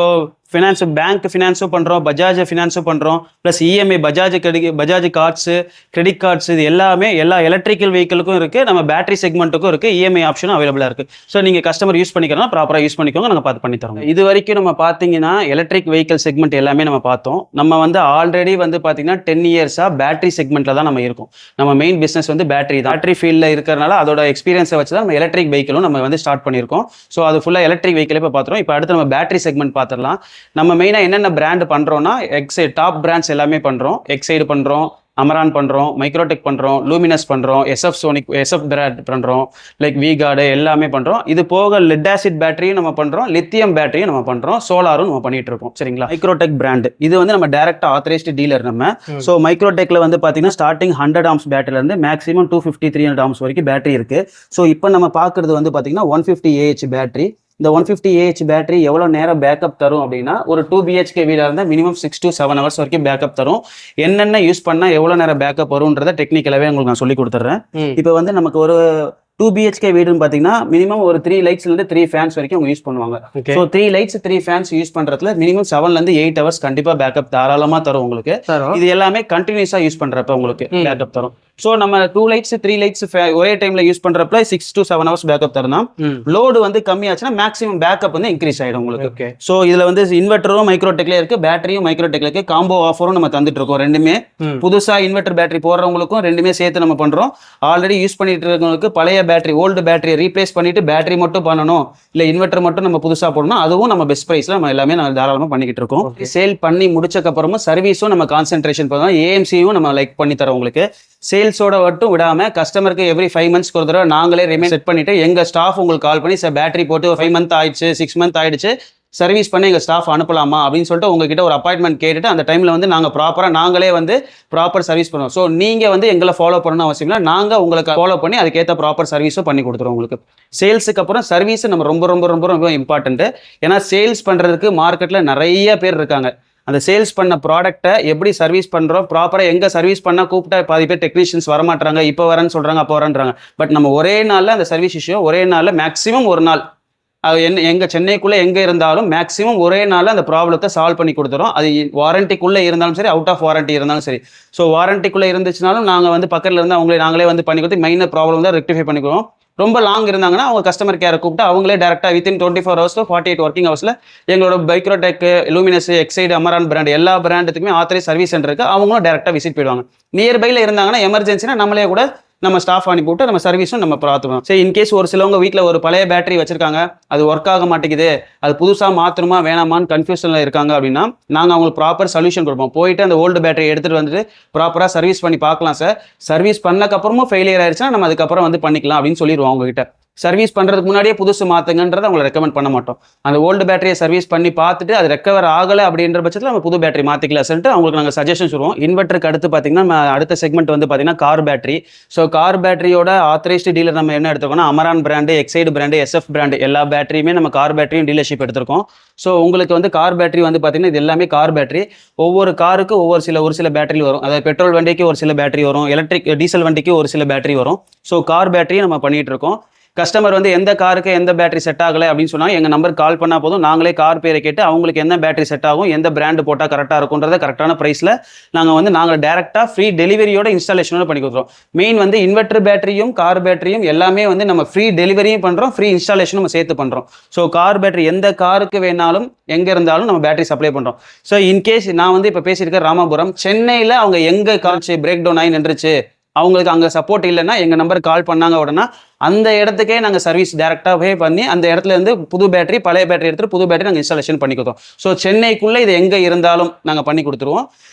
ஃபினான்ஸ் பேங்க் ஃபினான்ஸும் பண்ணுறோம், பஜாஜ் ஃபினான்ஸும் பண்ணுறோம், plus EMI Bajaj cards, credit cards, இது எல்லாமே எல்லா எலக்ட்ரிக்கல் வெஹிக்கிளுக்கும் இருக்குது. நம்ம பேட்டரி செக்மெண்ட்டுக்கும் இருக்குது, இஎம்ஐ ஆப்ஷனும் அவைலபிளாக இருக்குது. ஸோ நீங்கள் கஸ்டமர் யூஸ் பண்ணிக்கிறோம், ப்ராப்பராக யூஸ் பண்ணிக்கோங்க, நாங்கள் பார்த்து பண்ணி தரோம். இது வரைக்கும் நம்ம பார்த்தீங்கன்னா எலக்ட்ரிக் வெஹிக்கிள் செக்மெண்ட் எல்லாமே நம்ம பார்த்தோம். நம்ம வந்து ஆல்ரெடி வந்து பார்த்தீங்கன்னா 10 இயர்ஸாக பேட்டரி செக்மெண்ட்டில் தான் நம்ம இருக்கோம். நம்ம மெயின் பிஸ்னஸ் வந்து பேட்டரி ஃபீல்டில் இருக்கிறனால அதோட எக்ஸ்பீரியன்ஸை வச்சு தான் நம்ம எலக்ட்ரிக் வெஹிக்கிளும் நம்ம வந்து ஸ்டார்ட் பண்ணியிருக்கோம். ஸோ அது ஃபுல்லாக எலக்ட்ரிக் வெஹிக்கிளே இப்போ பார்த்துறோம். இப்போ அடுத்து நம்ம பேட்டரி செக்மெண்ட் பார்த்துடலாம். நம்ம மெயினாக என்னென்ன பிராண்ட் பண்ணுறோம்னா எக்ஸைட் டாப் பிராண்ட்ஸ் எல்லாமே பண்ணுறோம். எக்ஸைடு பண்ணுறோம், அமரான் பண்ணுறோம், மைக்ரோடெக் பண்ணுறோம், லூமினஸ் பண்ணுறோம், எஸ்எஃப் பிராண்ட் பண்ணுறோம், லைக் விகார்டு எல்லாமே பண்ணுறோம். இது போக லெட் ஆசிட் பேட்டரியும் நம்ம பண்ணுறோம், லித்தியம் பேட்டரியும் நம்ம பண்ணுறோம், சோலாரும் நம்ம பண்ணிட்டு இருக்கோம். சரிங்களா? மைக்ரோடெக் பிராண்ட் இது வந்து நம்ம டைரக்டாக ஆத்தரைஸ்டு டீலர் நம்ம. ஸோ மைக்ரோடெக்ல வந்து பார்த்தீங்கன்னா ஸ்டார்டிங் 100 ஆம்ஸ் பேட்டரியிலேருந்து மேக்ஸிமம் 250-300 ஆம்ஸ் வரைக்கும் பேட்டரி இருக்குது. ஸோ இப்போ நம்ம பார்க்குறது வந்து பார்த்தீங்கன்னா 150 AH பேட்டரி. இந்த 150 AH பேட்டரி எவ்வளோ நேரம் பேக்கப் தரும் அப்படின்னா ஒரு 2 BHK வீடாக இருந்தால் மினிமம் 6 to 7 ஹவர்ஸ் வரைக்கும் பேக்கப் தரும். என்னென்ன யூஸ் பண்ணால் எவ்வளோ நேரம் பேக்கப் வரும்ன்றதை டெக்னிக்கலாகவே உங்களுக்கு நான் சொல்லி கொடுத்துட்றேன். இப்போ வந்து நமக்கு ஒரு 2 BHK வீடுன்னு பார்த்தீங்கன்னா மினிமம் ஒரு 3 லைட்ஸ்லேருந்து 3 ஃபேன்ஸ் வரைக்கும் அவங்க யூஸ் பண்ணுவாங்க. ஸோ 3 லைட்ஸ் 3 ஃபேன்ஸ் யூஸ் பண்ணுறதுல மினிமம் 7லேருந்து 8 ஹவர்ஸ் கண்டிப்பாக பேக்கப் தாராளமாக தரும் உங்களுக்கு. இது எல்லாமே கண்டினியூஸாக யூஸ் பண்ணுறப்ப உங்களுக்கு பேக்கப் தரும். ஸோ நம்ம 2 லைட்ஸ் 3 லைட்ஸ் ஒரே டைமில் யூஸ் பண்ணுறப்ப 6 to 7 ஹவர்ஸ் பேக்கப் தரணும். லோடு வந்து கம்மியாச்சுன்னா மேக்ஸிமம் பேக்கப் வந்து இன்க்ரீஸ் ஆகிடும் உங்களுக்கு. ஸோ இதில் வந்து இன்வெர்டரும் மைக்ரோடெக்ல இருக்கு, பேட்டரியும் மைக்ரோடெக்ல இருக்கு, காம்போ ஆஃபரும் நம்ம தந்துட்டு இருக்கோம். ரெண்டுமே புதுசாக இன்வெர்டர் பேட்டரி போடுறவங்களுக்கும் ரெண்டுமே சேர்த்து நம்ம பண்ணுறோம். ஆல்ரெடி யூஸ் பண்ணிட்டு இருக்கவங்களுக்கு பழைய பேட்டரி ஓல்டு பேட்டரியை ரீப்ளேஸ் பண்ணிட்டு பேட்டரி மட்டும் பண்ணணும், இல்லை இன்வெர்டர் மட்டும் நம்ம புதுசாக போடணும், அதுவும் நம்ம பெஸ்ட் ப்ரைஸில் நம்ம எல்லாமே நம்ம தாராளமாக பண்ணிக்கிட்டு இருக்கோம். சேல் பண்ணி முடிச்சக்கப்புறமும் சர்வீஸும் நம்ம கான்சென்ட்ரேஷன் பண்ணுவோம். ஏஎம்சியும் நம்ம லைக் பண்ணி தரோம் உங்களுக்கு. சேல்ஸோட மட்டும் விடாம கஸ்டமருக்கு எவ்ரி 5 months ஒரு தடவை நாங்களே ரிமைண்ட் செட் பண்ணிட்டு எங்க ஸ்டாஃப் உங்களுக்கு கால் பண்ணி சார் பேட்டரி போட்டு 5 months ஆயிடுச்சு, 6 months ஆயிடுச்சு, சர்வீஸ் பண்ணி எங்கள் ஸ்டாஃப் அனுப்பலாமா அப்படின்னு சொல்லிட்டு உங்ககிட்ட ஒரு அப்பாயின்மெண்ட் கேட்டுட்டு அந்த டைமில் வந்து நாங்கள் நாங்களே வந்து ப்ராப்பர் சர்வீஸ் பண்ணுவோம். ஸோ நீங்கள் வந்து எங்களை ஃபாலோ பண்ணணும் அவசியம் இல்லை, நாங்கள் உங்களுக்கு ஃபாலோ பண்ணி அதுக்கேற்ற ப்ராப்பர் சர்வீஸும் பண்ணி கொடுத்துருவோம் உங்களுக்கு. சேல்ஸுக்கு அப்புறம் சர்வீஸ் நம்ம ரொம்ப ரொம்ப ரொம்ப ரொம்ப இம்பார்ட்டன்ட்டு. ஏன்னா சேல்ஸ் பண்ணுறதுக்கு மார்க்கெட்டில் நிறைய பேர் இருக்காங்க. அந்த சேல்ஸ் பண்ண ப்ராடக்ட்டை எப்படி சர்வீஸ் பண்ணுறோம், ப்ராப்பராக எங்கே சர்வீஸ் பண்ணால் கூப்பிட்டா பாதி பேர் டெக்னீஷியன்ஸ் வரமாட்டாங்க, இப்போ வரேன்னு சொல்கிறாங்க, அப்போ வரேன்றாங்க. பட் நம்ம ஒரே நாளில் அந்த சர்வீஸ் இஷ்யூ ஒரே நாளில் மேக்ஸிமம் ஒரு நாள் அது எங்கள் சென்னைக்குள்ளே எங்கே இருந்தாலும் மேக்ஸிமம் ஒரே நாளில் அந்த ப்ராப்ளத்தை சால்வ் பண்ணி கொடுத்துறோம். அது வாரண்டிக்குள்ளே இருந்தாலும் சரி, அவுட் ஆஃப் வாரண்டி இருந்தாலும் சரி. ஸோ வாரண்டிக்குள்ளே இருந்துச்சுனாலும் நாங்கள் வந்து பக்கத்தில் இருந்து நாங்களே வந்து பண்ணி கொடுத்து மைனர் ப்ராப்ளம் தான் ரெக்டிஃபை பண்ணிக்குவோம். ரொம்ப லாங் இருந்தாங்கன்னா அவங்க கஸ்டமர் கேரை கூப்பிட்டு அவங்களே டேரெக்டாக வித்தின் 24 hours to 48 working ஹவர்ஸில் எங்களோட மைக்ரோடெக், லூமினஸ், எக்ஸைடு, அமரான் பிராண்ட் எல்லா பிராண்டுக்குமே ஆத்தரைஸ் சர்வீஸ் சென்டர் இருக்குது. அவங்களும் டேரெக்டாக விசிட் போயிடுவாங்க. நியர்பையில் இருந்தாங்கன்னா எமர்ஜென்சினா நம்மளே கூட நம்ம ஸ்டாஃப் அனுப்பிவிட்டு நம்ம சர்வீஸும் நம்ம பார்த்துக்கணும். சரி, இன்கேஸ் ஒரு சிலவங்க வீட்டில் ஒரு பழைய பேட்டரி வச்சிருக்காங்க, அது ஒர்க் ஆக மாட்டேங்குது, அது புதுசாக மாற்றணுமா வேணாமான்னு கன்ஃபியூஷனில் இருக்காங்க அப்படின்னா நாங்கள் அவங்களுக்கு ப்ராப்பர் சொல்யூஷன் கொடுப்போம். போயிட்டு அந்த ஓல்டு பேட்டரி எடுத்துகிட்டு வந்துட்டு ப்ராப்பராக சர்வீஸ் பண்ணி பார்க்கலாம் சார், சர்வீஸ் பண்ணக்கப்புறமும் ஃபெயிலியர் ஆயிடுச்சுன்னா நம்ம அதுக்கப்புறம் வந்து பண்ணிக்கலாம் அப்படின்னு சொல்லிடுவோம் அவங்ககிட்ட. சர்வீஸ் பண்ணுறதுக்கு முன்னாடியே புதுசு மாற்றுங்கன்றதை அவங்களை ரெக்கமெண்ட் பண்ண மாட்டோம். அந்த ஓல்டு பேட்டரியை சர்வீஸ் பண்ணி பார்த்துட்டு அது ரெக்கவர் ஆகலை அப்படின்ற பட்சத்தில் நம்ம புது பேட்டரி மாற்றிக்கலாம் சொல்லிட்டு அவங்களுக்கு நாங்கள் சஜஷன் சொல்லுவோம். இன்வெர்ட்டருக்கு அடுத்து பார்த்தீங்கன்னா நம்ம அடுத்த செக்மெண்ட் வந்து பார்த்தீங்கன்னா கார் பேட்டரி. ஸோ கார் பேட்டரியோட ஆத்தரைஸ்டு டீலர் நம்ம என்ன எடுத்துக்கோன்னா Amaron brand, Exide brand, SF brand எல்லா பேட்டரியுமே நம்ம கார் பேட்டரியும் டீலர்ஷிப் எடுத்திருக்கோம். ஸோ உங்களுக்கு வந்து கார் பேட்டரி வந்து பார்த்தீங்கன்னா இது எல்லாமே கார் பேட்டரி. ஒவ்வொரு காருக்கு ஒரு சில பேட்டரி வரும். அதாவது பெட்ரோல் வண்டிக்கு ஒரு சில பேட்டரி வரும், எலக்ட்ரிக் டீசல் வண்டிக்கு ஒரு சில பேட்டரி வரும். ஸோ கார் பேட்டரியும் நம்ம பண்ணிகிட்டு இருக்கோம். கஸ்டமர் வந்து எந்த காருக்கு எந்த பேட்டரி செட் ஆகலை அப்படின்னு சொன்னாங்க எங்கள் நம்பர் கால் பண்ணால் போதும், நாங்களே கார் பேரை கேட்டு அவங்களுக்கு என்ன பேட்டரி செட் ஆகும், எந்த பிராண்டு போட்டால் கரெக்டாக இருக்குன்றத கரெக்டான ப்ரைஸில் நாங்கள் டேரெக்டாக ஃப்ரீ டெலிவரியோட இன்ஸ்டாலேஷனோட பண்ணி கொடுத்துருவோம். மெயின் வந்து இன்வெர்டர் பேட்டரியும் கார் பேட்டரியும் எல்லாமே வந்து நம்ம ஃப்ரீ டெலிவரியும் பண்ணுறோம், ஃப்ரீ இன்ஸ்டாலேஷனும் நம்ம சேர்த்து பண்ணுறோம். ஸோ கார் பேட்டரி எந்த காருக்கு வேணாலும் எங்கே இருந்தாலும் நம்ம பேட்டரி சப்ளை பண்ணுறோம். ஸோ இன்கேஸ் நான் வந்து இப்போ பேசியிருக்க ராமாபுரம், சென்னையில் அவங்க எங்கே கால்ச்சு பிரேக் டவுன் ஆகி நின்றுச்சு, அவங்களுக்கு அங்கே சப்போர்ட் இல்லைன்னா எங்கள் நம்பருக்கு கால் பண்ணாங்க உடனே அந்த இடத்துக்கே நாங்கள் சர்வீஸ் டேரெக்டாகவே பண்ணி அந்த இடத்துல இருந்து புது பேட்டரி பழைய பேட்டரி எடுத்துகிட்டு புது பேட்டரி நாங்கள் இன்ஸ்டாலேஷன் பண்ணி கொடுத்தோம். ஸோ சென்னைக்குள்ளே இது எங்கே இருந்தாலும் நாங்கள் பண்ணி கொடுத்துருவோம்.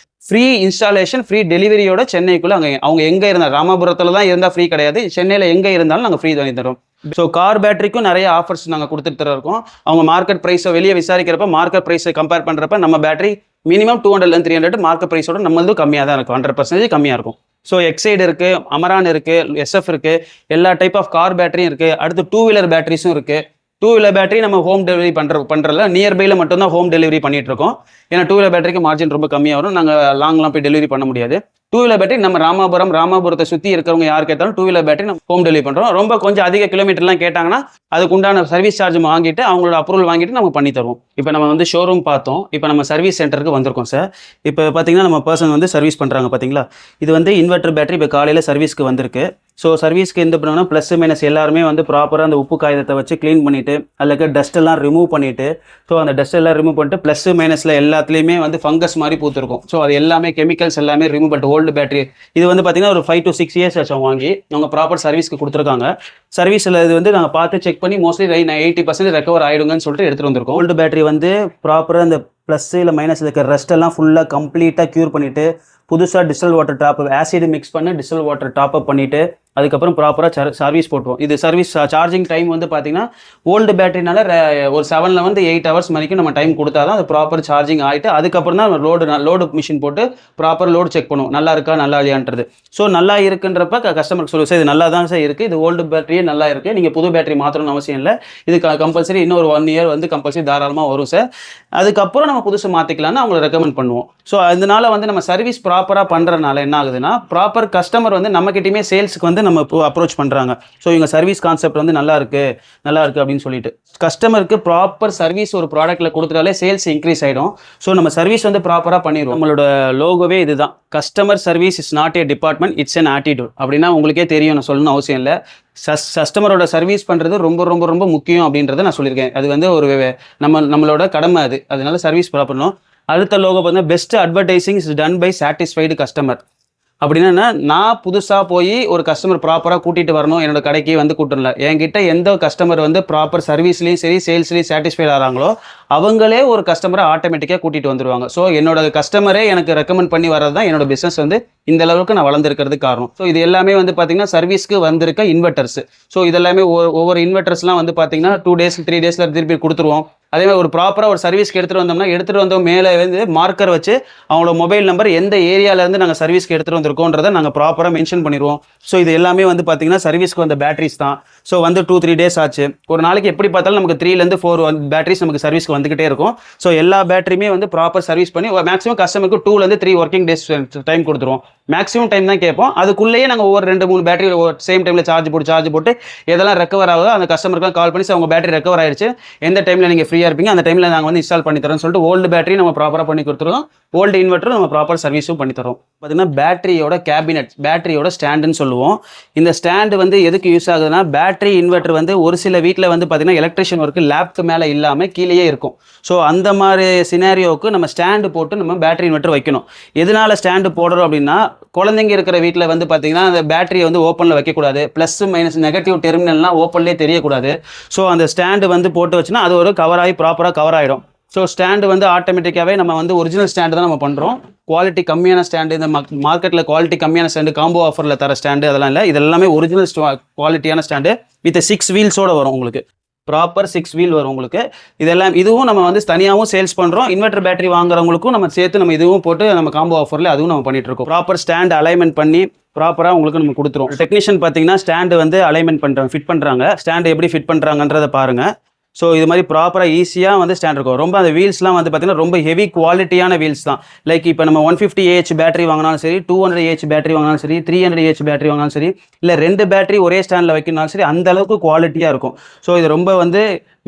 ஃப்ரீ இன்ஸ்டாலேஷன் ஃப்ரீ டெலிவரியோட சென்னைக்குள்ளே அவங்க எங்கே இருந்தால் ராமாபுரத்தில் தான் இருந்தால் ஃப்ரீ கிடையாது, சென்னையில் எங்கே இருந்தாலும் நாங்கள் ஃப்ரீ பண்ணி தரோம். ஸோ கார் பேட்டரிக்கும் நிறைய ஆஃபர்ஸ் நாங்கள் கொடுத்துட்டு இருக்கோம். அவங்க மார்க்கெட் ப்ரைஸை வெளியே விசாரிக்கிறப்ப மார்க்கெட் ப்ரைஸை கம்பேர் பண்ணுறப்ப நம்ம பேட்டரி மினிமம் 200-300 மார்க்கெட் ப்ரைஸோட நம்மளது கம்மியாக தான் இருக்கும், 100% கம்மியாக இருக்கும். ஸோ எக்ஸைடு இருக்குது, அமரான் இருக்குது, எஸ்எஃப் இருக்குது, எல்லா டைப் ஆஃப் கார் பேட்டரியும் இருக்குது. அடுத்து 2 வீலர் பேட்டரிஸும் இருக்குது. 2 வீலர் பேட்டரி நம்ம ஹோம் டெலிவரி பண்ணுறதுல நியர்பையில் மட்டும்தான் ஹோம் டெலிவரி பண்ணிட்டு இருக்கோம். ஏன்னா 2 வீலர் பேட்டரிக்கு மார்ஜின் ரொம்ப கம்மியாக வரும், நாங்கள் லாங்லாம் போய் டெலிவரி பண்ண முடியாது. 2 வீலர் பேட்டரி நம்ம ராமாபுரத்தை சுற்றி இருக்கிறவங்க யார் கேட்டாலும் 2 வீலர் பேட்டரி நம்ம ஹோம் டெலிவரி பண்ணுறோம். ரொம்ப கொஞ்சம் அதிக கிலோமீட்டர்லாம் கேட்டாங்கன்னா அதுக்கு உண்டான சர்வீஸ் சார்ஜ் வாங்கிட்டு அவங்களோட அப்ரூவல் வாங்கிட்டு நம்ம பண்ணி தருவோம். இப்போ நம்ம வந்து ஷோரூம் பார்த்தோம், இப்போ நம்ம சர்வீஸ் சென்டருக்கு வந்திருக்கோம் சார். இப்போ பார்த்தீங்கன்னா நம்ம பர்சன் வந்து சர்வீஸ் பண்ணுறாங்க பார்த்தீங்களா, இது வந்து இன்வெர்டர் பேட்டரி இப்போ காலையில் சர்வீஸ்க்கு வந்திருக்கு. ஸோ சர்வீஸ்க்கு எந்த பண்ணோம்னா ப்ளஸ் மைனஸ் எல்லாருமே வந்து ப்ராப்பராக அந்த உப்பு காகிதத்தை வச்சு க்ளீன் பண்ணிவிட்டு அதில் டஸ்ட்டெல்லாம் ரிமூவ் பண்ணிவிட்டு, ஸோ அந்த டஸ்ட் எல்லாம் ரிமூவ் பண்ணிட்டு ப்ளஸ் மைனஸில் எல்லாத்துலேயுமே வந்து ஃபங்கஸ் மாதிரி பூத்துருக்கும். ஸோ அது எல்லாமே கெமிக்கல்ஸ் எல்லாமே ரிமூவ் பண்ணிட்டு ஓல்டு பேட்டரி இது வந்து பார்த்தீங்கன்னா ஒரு 5 to 6 இயர்ஸ் ஆச்சு வாங்கி அவங்க ப்ராப்பர் சர்வீஸ்க்கு கொடுத்துருக்காங்க. சர்வீஸில் இது வந்து நாங்கள் பார்த்து செக் பண்ணி மோஸ்ட்லி 80% ரெக்கவர் ஆகிடுங்கன்னு சொல்லிட்டு எடுத்துகிட்டு வந்திருக்கோம். ஓல்டு பேட்டரி வந்து ப்ராப்பராக அந்த ப்ளஸ் இல்லை மைனஸ் இருக்கிற ரெஸ்ட் எல்லாம் ஃபுல்லாக கம்ப்ளீட்டாக க்யூர் பண்ணிவிட்டு புதுசாக distil water top acid mix பண்ணி டிஸ்டில் வாட்டர் டாப்அப் பண்ணிவிட்டு அதுக்கப்புறம் ப்ராப்பராக சர்வீஸ் போட்டுருவோம். இது சர்வீஸ் சார்ஜிங் டைம் வந்து பார்த்தீங்கன்னா ஓல்டு பேட்டரினால ஒரு 7 to 8 ஹவர்ஸ் வரைக்கும் நம்ம டைம் கொடுத்தா தான் அது ப்ராப்பர் சார்ஜிங் ஆகிட்டு அதுக்கப்புறம் தான் லோடு மிஷின் போட்டு ப்ராப்பர் லோடு செக் பண்ணுவோம், நல்லா இருக்கா நல்லா இல்லையான்றது. ஸோ நல்லா இருக்குன்றப்ப கஸ்டமருக்கு சொல்லுவோம், சார் இது நல்லா தான் சார் இருக்குது, இது ஓல்டு பேட்டரியே நல்லா இருக்குது, நீங்கள் புது பேட்டரி மாற்றணும்னு அவசியம் இல்லை, இது கம்பல்சரி இன்னொரு 1 year வந்து கம்பல்சரி தாராளமாக வரும் சார், அதுக்கப்புறம் நம்ம புதுசு மாற்றிக்கலாம்னு அவங்களை ரெக்கமெண்ட் பண்ணுவோம். ஸோ அதனால வந்து நம்ம சர்வீஸ் ப்ராப்பராக பண்ணுறதுனால என்ன ஆகுதுன்னா ப்ராப்பர் கஸ்டமர் வந்து நம்மக்கிட்டையுமே சேல்ஸுக்கு வந்து நம்ம அப்ரோச் பண்ணுறாங்க. ஸோ இவங்க சர்வீஸ் கான்செப்ட் வந்து நல்லா இருக்கு அப்படின்னு சொல்லிட்டு கஸ்டமருக்கு ப்ராப்பர் சர்வீஸ் ஒரு ப்ராடக்ட்டில் கொடுத்துட்டாலே சேல்ஸ் இன்க்ரீஸ் ஆகிடும். ஸோ நம்ம சர்வீஸ் வந்து ப்ராப்பராக பண்ணிடுவோம். நம்மளோட லோகோவே இதுதான், customer service is not A department, it's an attitude. அப்படின்னா உங்களுக்கே தெரியும், நான் சொல்லணும்னு அவசியம் இல்லை. கஸ்டமரோட சர்வீஸ் பண்ணுறது ரொம்ப ரொம்ப ரொம்ப முக்கியம் அப்படின்றத நான் சொல்லியிருக்கேன். அது வந்து ஒரு நம்மளோட கடமை அது, அதனால சர்வீஸ் ப்ராப்பர்னும். அடுத்த லோகோ பார்த்தீங்கன்னா best advertising is done by satisfied customer. அப்படின்னா நான் புதுசாக போய் ஒரு கஸ்டமர் ப்ராப்பராக கூட்டிகிட்டு வரணும் என்னோட கடைக்கு வந்து கூட்டல, என்கிட்ட எந்த கஸ்டமர் வந்து ப்ராப்பர் சர்வீஸ்லேயும் சரி சேல்ஸ்லேயும் சாட்டிஸ்ஃபைட் ஆகிறாங்களோ அவங்களே ஒரு கஸ்டமரை ஆட்டோமேட்டிக்காக கூட்டிகிட்டு வந்துடுவாங்க. ஸோ என்னோட கஸ்டமரே எனக்கு ரெக்கமெண்ட் பண்ணி வர்றது தான் என்னோட பிஸ்னஸ் வந்து இந்த அளவுக்கு நான் வளர்ந்துருக்கிறதுக்கு காரணம். ஸோ இது எல்லாமே வந்து பார்த்தீங்கன்னா சர்வீஸ்க்கு வந்திருக்க இன்வெர்டர்ஸ். ஸோ இதெல்லாமே ஒவ்வொரு இன்வெர்டர்ஸ்லாம் வந்து பார்த்தீங்கன்னா 2 days 3 days திருப்பி கொடுத்துருவோம். அதே மாதிரி ஒரு ப்ராப்பராக ஒரு சர்வீஸ்க்கு எடுத்துகிட்டு வந்தோம் மேலே வந்து மார்க்கர் வச்சு அவங்களோட மொபைல் நம்பர் எந்த ஏரியாவிலேருந்து நாங்கள் சர்வீஸ்க்கு எடுத்துகிட்டு வந்திருக்கோன்றதை நாங்கள் ப்ராப்பராக மென்ஷன் பண்ணிடுவோம். ஸோ இது எல்லாமே வந்து பார்த்தீங்கன்னா சர்வீஸ்க்கு வந்த பேட்டரிஸ் தான். ஸோ வந்து 2-3 days ஆச்சு. ஒரு நாளைக்கு எப்படி பார்த்தாலும் நமக்கு 3-4 பேட்டரிஸ் நமக்கு சர்வீஸ்க்கு வந்துகிட்டே இருக்கும். ஸோ எல்லா பேட்டரியுமே வந்து ப்ராப்பர் சர்வீஸ் பண்ணி மேக்ஸிமம் கஸ்டமருக்கு 2-3 working days டைம் கொடுத்துருவோம். மேக்ஸிமம் டைம் தான் கேட்போம். அதுக்குள்ளேயே நாங்கள் ஒவ்வொரு 2-3 பேட்டரி சேம் டைமில் சார்ஜ் போட்டு எதெல்லாம் ரெக்கவர் ஆகுதோ அந்த கஸ்டமருக்குலாம் கால் பண்ணி அவங்க பேட்டரி ரெக்கவர் ஆயிடுச்சு, எந்த டைமில் நீங்கள் ஃப்ரீயாக இருப்பீங்க அந்த டைமில் நாங்கள் வந்து இன்ஸ்டால் பண்ணி தரோம்னு சொல்லிட்டு ஓல்டு பேட்டரி நம்ம ப்ராப்பராக பண்ணி கொடுத்துருவோம். ஓல்டு இன்வெர்ட்டரும் நம்ம ப்ராப்பர் சர்வீஸும் பண்ணி தரோம். பார்த்தீங்கன்னா பேட்டரியோட கேபினெட், பேட்டரியோட ஸ்டாண்டுன்னு சொல்லுவோம். இந்த ஸ்டாண்டு வந்து எதுக்கு யூஸ் ஆகுதுன்னா பேட்டரி இன்வெர்ட்டர் வந்து ஒரு சில வீட்டில் வந்து பார்த்தீங்கன்னா எலக்ட்ரிஷியன் ஒர்க்கு லேப்க்கு மேலே இல்லாமல் கீழேயே இருக்கும். ஸோ அந்த மாதிரி சினாரியோவுக்கு நம்ம ஸ்டாண்டு போட்டு நம்ம பேட்டரி இன்வெர்ட்டர் வைக்கணும். எதனால ஸ்டாண்டு போடுறோம் அப்படின்னா குழந்தைங்க இருக்கிற வீட்டில் வந்து பார்த்தீங்கன்னா அந்த பேட்டரியை வந்து ஓப்பனில் வைக்கக்கூடாது, ப்ளஸ் மைனஸ் நெகட்டிவ் டெர்மினல்லாம் ஓப்பன்லேயே தெரியக்கூடாது. ஸோ அந்த ஸ்டாண்டு வந்து போட்டு வச்சுன்னா அது ஒரு கவராகி ப்ராப்பராக கவர் ஆகிடும். ஸோ ஸ்டாண்டு வந்து ஆட்டோமேட்டிக்காகவே நம்ம வந்து ஒரிஜினல் ஸ்டாண்டு தான் நம்ம பண்ணுறோம். குவாலிட்டி கம்மியான ஸ்டாண்டு, இந்த மார்க்கெட்டில் குவாலிட்டி கம்மியான ஸ்டாண்டு, காம்போ ஆஃபரில் தர ஸ்டாண்டு அதெல்லாம் இல்லை. இது எல்லாமே ஒரிஜினல் குவாலிட்டியான ஸ்டாண்டு வித் 6 wheelsோடு வரும். உங்களுக்கு ப்ராப்பர் 6 wheel வரும் உங்களுக்கு. இதெல்லாம் இதுவும் நம்ம வந்து தனியாகவும் சேல்ஸ் பண்ணுறோம். இன்வெர்டர் பேட்டரி வாங்குறவங்களுக்கும் நம்ம சேர்த்து நம்ம இதுவும் போட்டு நம்ம காம்போ ஆஃபரில் அதுவும் நம்ம பண்ணிட்டு இருக்கோம். ப்ராப்பர் ஸ்டாண்ட் அலைன்மெண்ட் பண்ணி ப்ராப்பராக உங்களுக்கு நம்ம கொடுத்துருவோம். டெக்னீஷியன் பார்த்தீங்கன்னா ஸ்டாண்டு வந்து அலைன்மெண்ட் பண்ணுறாங்க, ஃபிட் பண்ணுறாங்க. ஸ்டாண்டு எப்படி ஃபிட் பண்ணுறாங்கன்றதை பாருங்கள். ஸோ இது மாதிரி ப்ராப்பராக ஈஸியாக வந்து ஸ்டாண்ட் இருக்கும். ரொம்ப அந்த வீல்ஸ்லாம் வந்து பார்த்தீங்கன்னா ரொம்ப ஹெவி குவாலிட்டியான வீல்ஸ் தான். லைக் இப்போ நம்ம 150 AH பேட்டரி வாங்கினாலும் சரி, 200 AH பேட்டரி வாங்கினாலும் சரி, 300 AH பேட்டரி வாங்கினாலும் சரி, இல்லை 2 பேட்டரி ஒரே ஸ்டாண்டில் வைக்கணும்னாலும் சரி, அந்த அளவுக்கு குவாலிட்டியாக இருக்கும். ஸோ இது ரொம்ப வந்து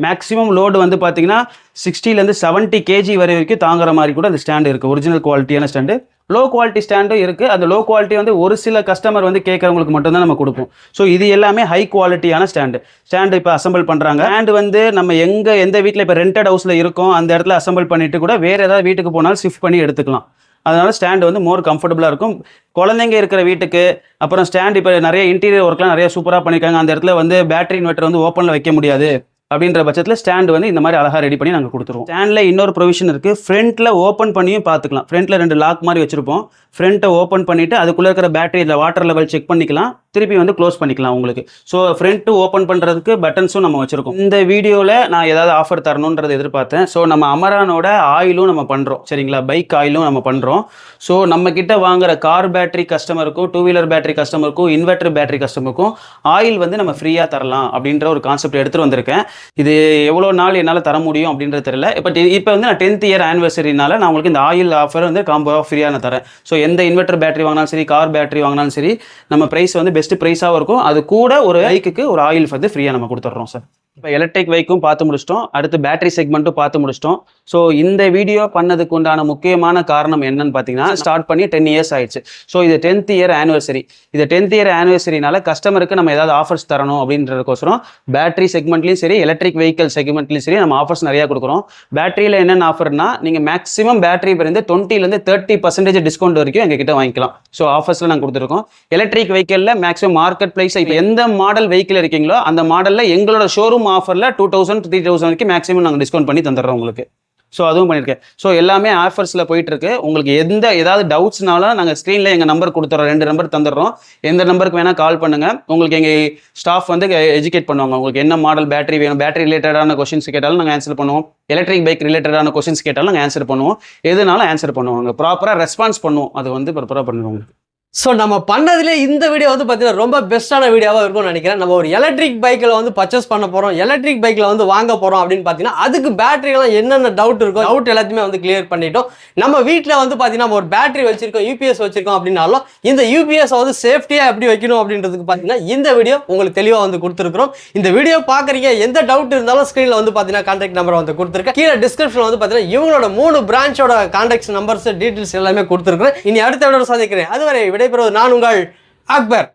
மேக்ஸிமம் லோடு வந்து பார்த்தீங்கன்னா 60லேருந்து 70 kg வரைக்கும் தாங்குற மாதிரி கூட அந்த ஸ்டாண்டு இருக்குது. ஒரிஜினல் குவாலிட்டியான ஸ்டாண்டு. லோ குவாலிட்டி ஸ்டாண்டும் இருக்குது. அந்த லோ குவாலிட்டி வந்து ஒரு சில கஸ்டமர் வந்து கேட்குறவங்களுக்கு மட்டும்தான் நம்ம கொடுப்போம். ஸோ இது எல்லாமே ஹை குவாலிட்டியான ஸ்டாண்டு இப்போ அசம்பிள் பண்ணுறாங்க. ஸ்டாண்டு வந்து நம்ம எந்த வீட்டில் இப்போ ரெண்டட் ஹவுஸில் இருக்கோம் அந்த இடத்துல அசம்பிள் பண்ணிட்டு கூட வேறு ஏதாவது வீட்டுக்கு போனாலும் ஷிஃப்ட் பண்ணி எடுத்துக்கலாம். அதனால ஸ்டாண்டு வந்து மோர் கம்ஃபர்டபுளாக இருக்கும். குழந்தைங்க இருக்கிற வீட்டுக்கு, அப்புறம் ஸ்டாண்ட் இப்போ நிறைய இன்டீரியர் ஒர்க்லாம் நிறைய சூப்பராக பண்ணியிருக்காங்க. அந்த இடத்துல வந்து பேட்டரி இன்வெர்ட்டர் வந்து ஓப்பனில் வைக்க முடியாது அப்படின்ற பட்சத்தில் ஸ்டாண்டு வந்து இந்த மாதிரி அழகாக ரெடி பண்ணி நாங்கள் கொடுத்துருவோம். ஸ்டாண்டில் இன்னொரு ப்ரொவிஷன் இருக்குது. ஃப்ரண்ட்டில் ஓப்பன் பண்ணியும் பார்த்துக்கலாம். ஃப்ரண்ட்டில் 2 லாக் மாதிரி வச்சுருப்போம். ஃப்ரண்ட்டை ஓப்பன் பண்ணிவிட்டு அதுக்குள்ளே இருக்கிற பேட்டரியில் வாட்டர் லெவல் செக் பண்ணிக்கலாம். திருப்பி வந்து க்ளோஸ் பண்ணிக்கலாம் உங்களுக்கு. ஸோ ஃப்ரண்ட்டு ஓப்பன் பண்ணுறதுக்கு பட்டன்ஸும் நம்ம வச்சுருக்கோம். இந்த வீடியோவில் நான் ஏதாவது ஆஃபர் தரணுன்றதை எதிர்பார்த்தேன். ஸோ நம்ம அமரானோட ஆயிலும் நம்ம பண்ணுறோம், சரிங்களா? பைக் ஆயிலும் நம்ம பண்ணுறோம். ஸோ நம்ம கிட்ட வாங்குற கார் பேட்டரி கஸ்டமருக்கும், 2 வீலர் பேட்டரி கஸ்டமருக்கும், இன்வெர்டர் பேட்டரி கஸ்டமருக்கும் ஆயில் வந்து நம்ம ஃப்ரீயாக தரலாம் அப்படின்ற ஒரு கான்செப்ட் எடுத்துகிட்டு வந்திருக்கேன். இது எவ்வளோ நாள் என்னால் தர முடியும் அப்படின்றது தெரியல. இப்போ வந்து நான் 10th இயர் ஆனிவர்சரினால நான் உங்களுக்கு இந்த ஆயில் ஆஃபர் வந்து காம்போ ஃப்ரீயாக நான் தரேன். ஸோ எந்த இன்வெர்டர் பேட்டரி வாங்கினாலும் சரி, கார் பேட்டரி வாங்கினாலும் சரி, நம்ம ப்ரைஸ் வந்து பெஸ்ட் ப்ரைஸாகவும் இருக்கும். அது கூட ஒரு பைக்குக்கு ஒரு ஆயில் வந்து ஃப்ரீயாக நம்ம கொடுத்துட்றோம் சார். இப்போ எலக்ட்ரிக் பைக்கும் பார்த்து முடிச்சிட்டோம். அடுத்து பேட்டரி செக்மெண்ட்டும் பார்த்து முடிச்சிட்டோம். ஸோ இந்த வீடியோ பண்ணதுக்கு உண்டான முக்கியமான காரணம் என்னன்னு பார்த்தீங்கன்னா, ஸ்டார்ட் பண்ணி 10 இயர்ஸ் ஆயிடுச்சு. ஸோ இது 10th இயர் ஆனிவர்சரி. இது 10th இயர் ஆனிவர்சரினால கஸ்டமருக்கு நம்ம ஏதாவது ஆஃபர்ஸ் தரணும் அப்படின்றதுக்கோசரம் பேட்டரி செக்மெண்ட்லையும் சரி, எலக்ட்ரிக் வெஹிக்கல் செக்மெண்ட்லையும் சரி நம்ம ஆஃபர்ஸ் நிறையா கொடுக்குறோம். பேட்டரியில் என்னென்ன ஆஃபர்னா, நீங்கள் மேக்ஸிமம் பேட்டரி வந்து 20லேருந்து 30% டிஸ்கவுண்ட் வரைக்கும் எங்ககிட்ட வாங்கிக்கலாம். ஸோ ஆஃபர்ஸில் நாங்கள் கொடுத்துருக்கோம். எலக்ட்ரிக் வெஹிக்கலில் மேக்ஸிமம் மார்க்கெட் ப்ரைஸ் இப்போ எந்த மாடல் வெஹிக்கிள் இருக்கீங்களோ அந்த மாடலில் எங்களோட ஷோரூம் ஆஃபரில் 2000 3000 வரைக்கும் மேக்ஸிமம் நாங்கள் டிஸ்கவுண்ட் பண்ணி தந்துடுறோம் உங்களுக்கு. ஸோ அதுவும் பண்ணியிருக்கேன். ஸோ எல்லாமே ஆஃபர்ஸில் போயிட்டுருக்கு. உங்களுக்கு ஏதாவது டவுட்ஸ்னாலும் நாங்கள் ஸ்க்ரீனில் எங்கள் நம்பர் கொடுத்துறோம். 2 நம்பர் தந்துடுறோம். எந்த நம்பருக்கு வேணால் கால் பண்ணுங்கள். உங்களுக்கு எங்கள் ஸ்டாஃப் வந்து எஜுகேட் பண்ணுவாங்க. உங்களுக்கு என்ன மாடல் பேட்டரி வேணும், பேட்டரி ரிலேட்டடான கொஸ்டின்ஸ் கேட்டாலும் நாங்கள் ஆன்சர் பண்ணுவோம். எலக்ட்ரிக் பைக் ரிலேட்டடான கொஸ்டின்ஸ் கேட்டாலும் நாங்கள் ஆன்சர் பண்ணுவோம். எதுனாலும் ஆன்சர் பண்ணுவாங்க. ப்ராப்பராக ரெஸ்பான்ஸ் பண்ணுவோம். அது வந்து ப்ராப்பராக பண்ணுவாங்க. ஸோ நம்ம பண்ணதுலேயே இந்த வீடியோ வந்து பார்த்தீங்கன்னா ரொம்ப பெஸ்ட்டான வீடியோவாக இருக்கும்னு நினைக்கிறேன். நம்ம ஒரு எலக்ட்ரிக் பைக்கில் வந்து பர்ச்சேஸ் பண்ண போகிறோம், எலக்ட்ரிக் பைக்கில் வந்து வாங்க போகிறோம் அப்படின்னு பார்த்தீங்கன்னா அதுக்கு பேட்டரியெல்லாம் என்னென்ன டவுட் இருக்கோ டவுட் எல்லாத்தையுமே வந்து கிளியர் பண்ணிட்டோம். நம்ம வீட்டில் வந்து பார்த்தீங்கன்னா நம்ம ஒரு பேட்டரி வச்சிருக்கோம், யூபிஎஸ் வச்சிருக்கோம் அப்படின்னாலும் இந்த யூபிஎஸ் வந்து சேஃப்டியாக எப்படி வைக்கணும் அப்படின்றதுக்கு பார்த்தீங்கன்னா இந்த வீடியோ உங்களுக்கு தெளிவாக வந்து கொடுத்துருக்குறோம். இந்த வீடியோ பார்க்குறீங்க, எந்த டவுட் இருந்தாலும் ஸ்க்ரீனில் வந்து பார்த்தீங்கன்னா கான்டாக்ட் நம்பர் வந்து கொடுத்துருக்கேன். கீழே டிஸ்கிரிப்ஷனில் வந்து பார்த்தீங்கன்னா இவங்களோட 3 பிரான்ச்சோட கான்டாக்ட் நம்பர்ஸ் டீட்டெயில்ஸ் எல்லாமே கொடுத்துருக்குறேன். இனி அடுத்த வீடியோ சந்திக்கிறேன். அதுவரை விடைபெறுவது நான் உங்கள் அக்பர்.